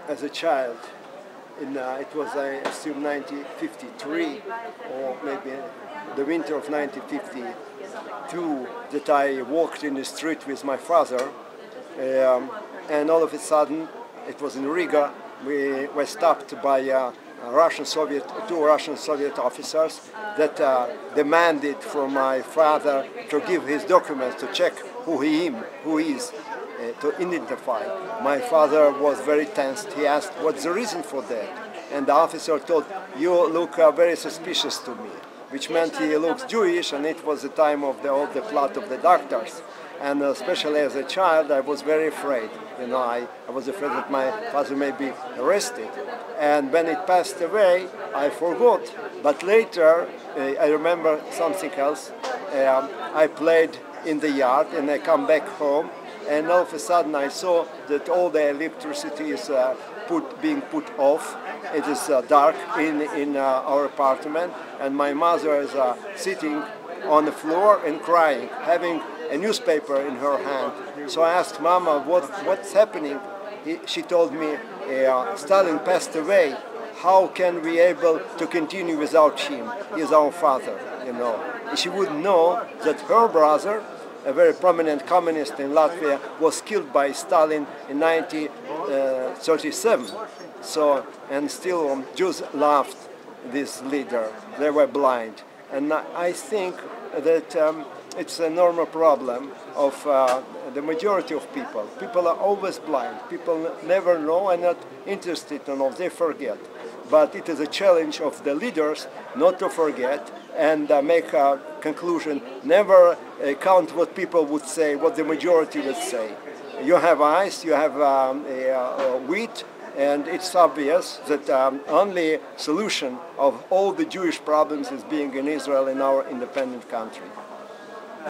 as a child. It was, I assume, 1953 or maybe the winter of 1952 that I walked in the street with my father, and all of a sudden, it was in Riga, we were stopped by two Russian Soviet officers that demanded from my father to give his documents to check who he is, to identify. My father was very tensed. He asked, "What's the reason for that?" And the officer told, "You look very suspicious to me," which meant he looks Jewish, and it was the time of the plot of the doctors. And especially as a child, I was very afraid. I was afraid that my father may be arrested. And when it passed away, I forgot. But later, I remember something else. I played in the yard, and I come back home, and all of a sudden I saw that all the electricity is being put off. It is dark in our apartment, and my mother is sitting on the floor and crying, having a newspaper in her hand. So I asked Mama, what's happening? She told me, Stalin passed away. How can we able to continue without him? He is our father, She would know that her brother, a very prominent communist in Latvia, was killed by Stalin in 1937. And still Jews loved this leader. They were blind. And I think that it's a normal problem of the majority of people. People are always blind. People never know and not interested to know. They forget. But it is a challenge of the leaders not to forget and make a conclusion. Never count what people would say, what the majority would say. You have eyes, you have wheat, and it's obvious that only solution of all the Jewish problems is being in Israel, in our independent country.